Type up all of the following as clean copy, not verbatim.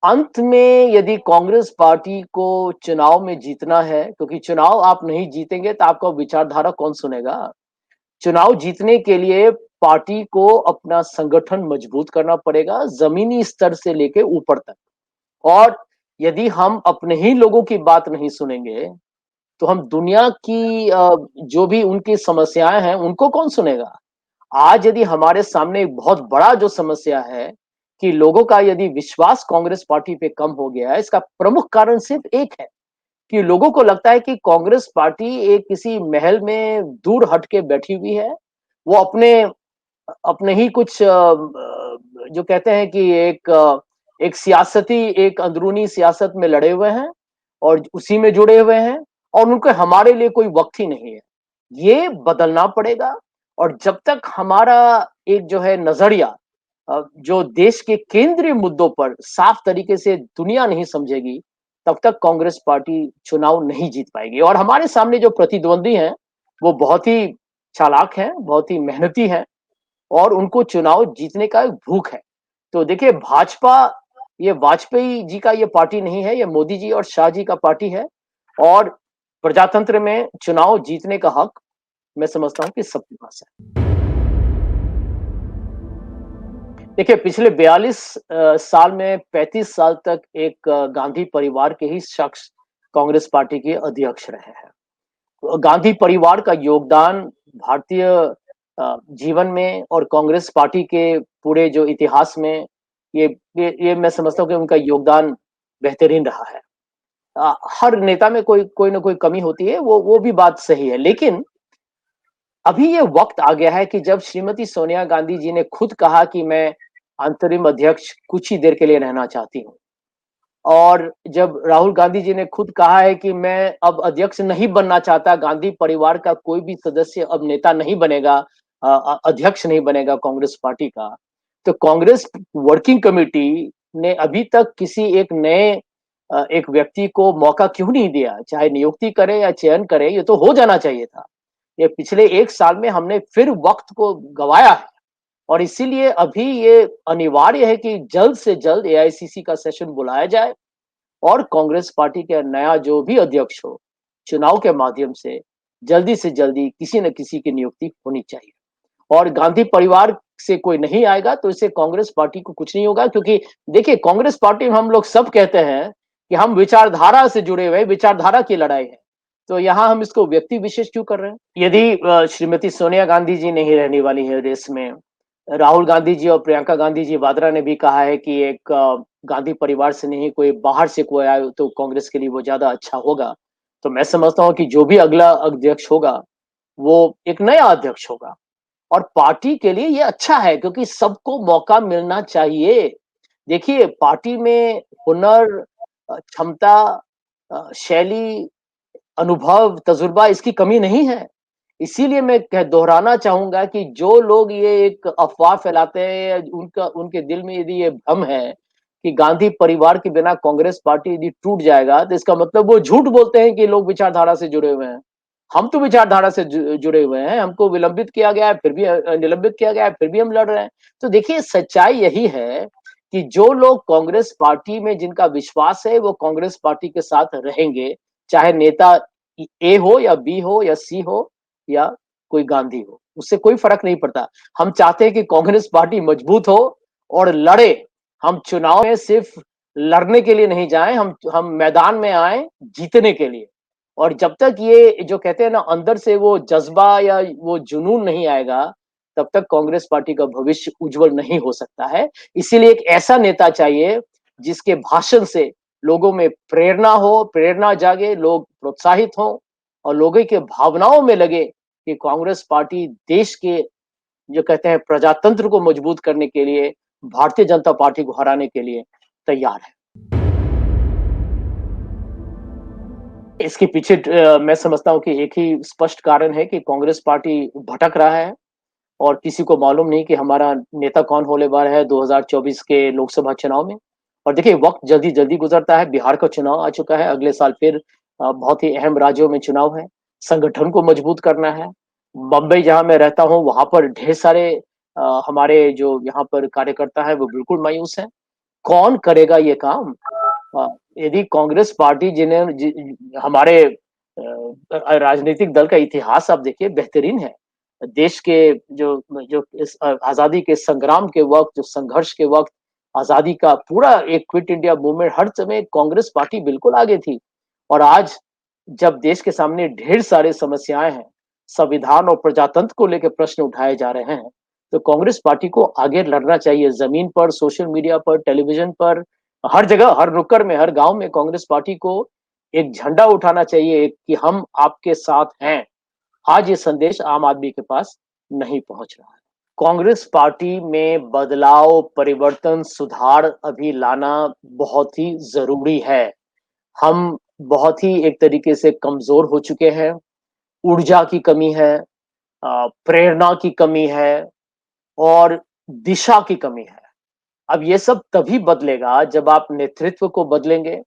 अंत में यदि कांग्रेस पार्टी को चुनाव में जीतना है, क्योंकि चुनाव आप नहीं जीतेंगे तो आपका विचारधारा कौन सुनेगा? चुनाव जीतने के लिए पार्टी को अपना संगठन मजबूत करना पड़ेगा, ज़मीनी स्तर से लेके ऊपर तक। और यदि हम अपने ही लोगों की बात नहीं सुनेंगे, तो हम दुनिया की जो भी उनकी समस्याएँ हैं, उनको कौन सुनेगा? आज यदि हमारे सामने एक बहुत बड़ा जो समस्या है कि लोगों का यदि विश्वास कांग्रेस पार्टी पे कम हो गया है, इसका प्रमुख कारण सिर्फ एक है कि लोगों को लगता है कि कांग्रेस पार्टी एक किसी महल में दूर हट के बैठी हुई है। वो अपने अपने ही कुछ जो कहते हैं कि एक सियासती एक अंदरूनी सियासत में लड़े हुए हैं और उसी में जुड़े हुए हैं और उनको हमारे लिए कोई वक़्त ही नहीं है। ये बदलना पड़ेगा और जब तक हमारा एक जो है नज़रिया जो देश के केंद्रीय मुद्दों पर साफ तरीके से दुनिया नहीं समझेगी, तब तक कांग्रेस पार्टी चुनाव नहीं जीत पाएगी और हमारे सामने जो प्रतिद्वंदी हैं, वो बहुत ही चालाक हैं, बहुत ही मेहनती हैं और उनको चुनाव जीतने का एक भूख है। तो देखिए भाजपा ये वाजपेयी जी का ये पार्टी नहीं है, ये मोदी जी और शाह जी का पार्टी है और प्रजातंत्र में चुनाव जीतने का हक मैं समझता हूँ कि सबके पास है। देखिए पिछले 42 साल में 35 साल तक एक गांधी परिवार के ही शख्स कांग्रेस पार्टी के अध्यक्ष रहे हैं। गांधी परिवार का योगदान भारतीय जीवन में और कांग्रेस पार्टी के पूरे जो इतिहास में ये मैं समझता हूँ कि उनका योगदान बेहतरीन रहा है। हर नेता में कोई कोई ना कोई कमी होती है, वो भी बात सही है। लेकिन अभी ये वक़्त आ गया है कि जब श्रीमती सोनिया गांधी जी ने खुद कहा कि मैं अंतरिम अध्यक्ष कुछ ही देर के लिए रहना चाहती हूँ। और जब राहुल गांधी जी ने खुद कहा है कि मैं अब अध्यक्ष नहीं बनना चाहता, गांधी परिवार का कोई भी सदस्य अब नेता नहीं बनेगा, अध्यक्ष नहीं बनेगा कांग्रेस पार्टी का। तो कांग्रेस वर्किंग कमेटी ने अभी तक किसी एक नए एक व्यक्ति को मौका क्यों नहीं दिया? चाहे नियुक्ति करे या चयन करे, ये तो हो जाना चाहिए था। ये पिछले 1 साल में हमने फिर वक़्त को गँवाया है और इसीलिए अभी ये अनिवार्य है कि जल्द से जल्द एआईसीसी का सेशन बुलाया जाए और कांग्रेस पार्टी का नया जो भी अध्यक्ष हो, चुनाव के माध्यम से जल्दी किसी न किसी की नियुक्ति होनी चाहिए। और गांधी परिवार से कोई नहीं आएगा तो इससे कांग्रेस पार्टी को कुछ नहीं होगा क्योंकि देखिए कांग्रेस पार्टी में हम लोग सब कहते हैं कि हम विचारधारा से जुड़े हुए हैं, विचारधारा की लड़ाई है। तो यहाँ हम इसको व्यक्ति विशेष क्यों कर रहे हैं? यदि श्रीमती सोनिया गांधी जी नहीं रहने वाली है रेस में, राहुल गांधी जी और प्रियंका गांधी जी वाड्रा ने भी कहा है कि एक गांधी परिवार से नहीं कोई बाहर से कोई आए तो कांग्रेस के लिए वो ज्यादा अच्छा होगा। तो मैं समझता हूँ कि जो भी अगला अध्यक्ष होगा, वो एक नया अध्यक्ष होगा और पार्टी के लिए ये अच्छा है क्योंकि सबको मौका मिलना चाहिए। देखिए पार्टी में हुनर क्षमता शैली, अनुभव, तजुर्बा इसकी कमी नहीं है। इसीलिए मैं कह दोहराना चाहूँगा कि जो लोग ये एक अफ़वाह फैलाते हैं या उनका उनके दिल में यदि ये भ्रम है कि गांधी परिवार के बिना कांग्रेस पार्टी यदि टूट जाएगा, तो इसका मतलब वो झूठ बोलते हैं कि लोग विचारधारा से जुड़े हुए हैं। हम तो विचारधारा से जुड़े हुए हैं, हमको विलंबित किया गया है, फिर भी निलंबित किया गया है, फिर भी हम लड़ रहे हैं। तो देखिए सच्चाई यही है कि जो लोग कांग्रेस पार्टी में जिनका विश्वास है, वो कांग्रेस पार्टी के साथ रहेंगे, चाहे नेता ए हो या बी हो या सी हो या कोई गांधी हो, उससे कोई फ़र्क नहीं पड़ता। हम चाहते हैं कि कांग्रेस पार्टी मजबूत हो और लड़े। हम चुनाव में सिर्फ़ लड़ने के लिए नहीं जाएँ, हम मैदान में आएँ जीतने के लिए। और जब तक ये जो कहते हैं ना अंदर से वो जज़्बा या वो जुनून नहीं आएगा, तब तक कांग्रेस पार्टी का भविष्य उज्ज्वल नहीं हो सकता है। इसीलिए एक ऐसा नेता चाहिए, जिसके भाषण से लोगों में प्रेरणा हो, प्रेरणा जागे, लोग प्रोत्साहित हों और लोगों के भावनाओं में लगे कि कांग्रेस पार्टी देश के जो कहते हैं प्रजातंत्र को मजबूत करने के लिए, भारतीय जनता पार्टी को हराने के लिए तैयार है। इसके पीछे मैं समझता हूँ कि एक ही स्पष्ट कारण है कि कांग्रेस पार्टी भटक रहा है और किसी को मालूम नहीं कि हमारा नेता कौन होने वाला है 2024 के लोकसभा चुनाव में। और देखिए वक़्त जल्दी-जल्दी गुज़रता है, बिहार का चुनाव आ चुका है, अगले साल फिर बहुत ही अहम राज्यों में चुनाव है, संगठन को मजबूत करना है। बम्बई जहाँ मैं रहता हूँ, वहाँ पर ढेर सारे हमारे जो यहाँ पर कार्यकर्ता हैं, वो बिल्कुल मायूस हैं। कौन करेगा ये काम? यदि कांग्रेस पार्टी हमारे राजनीतिक दल का इतिहास आप देखिए बेहतरीन है। देश के जो जो इस आजादी के संग्राम के वक्त, जो संघर्ष के वक्त, आजादी का पूरा एक क्विट इंडिया मूवमेंट, हर समय कांग्रेस पार्टी बिल्कुल आगे थी। और आज जब देश के सामने ढेर सारे समस्याएं हैं, संविधान और प्रजातंत्र को लेकर प्रश्न उठाए जा रहे हैं, तो कांग्रेस पार्टी को आगे लड़ना चाहिए। जमीन पर, सोशल मीडिया पर, टेलीविजन पर, हर जगह, हर नुक्कड़ में, हर गांव में कांग्रेस पार्टी को एक झंडा उठाना चाहिए कि हम आपके साथ हैं। आज ये संदेश आम आदमी के पास नहीं पहुंच रहा है। कांग्रेस पार्टी में बदलाव, परिवर्तन, सुधार अभी लाना बहुत ही जरूरी है। हम बहुत ही एक तरीके से कमजोर हो चुके हैं। ऊर्जा की कमी है, प्रेरणा की कमी है और दिशा की कमी है। अब ये सब तभी बदलेगा जब आप नेतृत्व को बदलेंगे,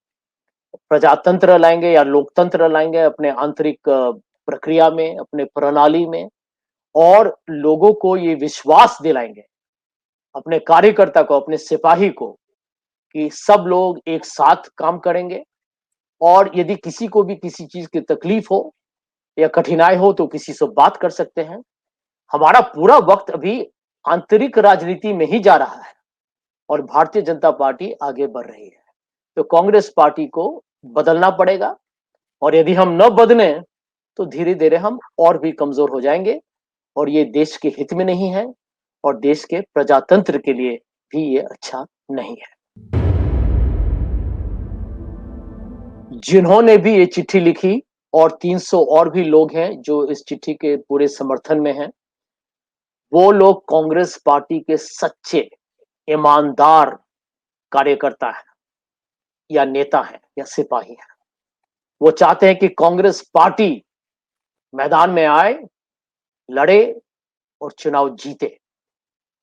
प्रजातंत्र लाएंगे या लोकतंत्र लाएंगे अपने आंतरिक प्रक्रिया में, अपने प्रणाली में, और लोगों को ये विश्वास दिलाएंगे, अपने कार्यकर्ता को, अपने सिपाही को, कि सब लोग एक साथ काम करेंगे। और यदि किसी को भी किसी चीज की तकलीफ हो या कठिनाई हो तो किसी से बात कर सकते हैं। हमारा पूरा वक्त अभी आंतरिक राजनीति में ही जा रहा है और भारतीय जनता पार्टी आगे बढ़ रही है। तो कांग्रेस पार्टी को बदलना पड़ेगा, और यदि हम न बदलें तो धीरे धीरे हम और भी कमजोर हो जाएंगे, और ये देश के हित में नहीं है और देश के प्रजातंत्र के लिए भी ये अच्छा नहीं है। जिन्होंने भी ये चिट्ठी लिखी, और 300 और भी लोग हैं जो इस चिट्ठी के पूरे समर्थन में हैं, वो लोग कांग्रेस पार्टी के सच्चे, ईमानदार कार्यकर्ता हैं या नेता हैं या सिपाही हैं। वो चाहते हैं कि कांग्रेस पार्टी मैदान में आए, लड़े और चुनाव जीते।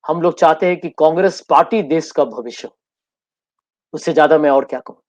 हम लोग चाहते हैं कि कांग्रेस पार्टी देश का भविष्य हो। उससे ज्यादा मैं और क्या कहूं।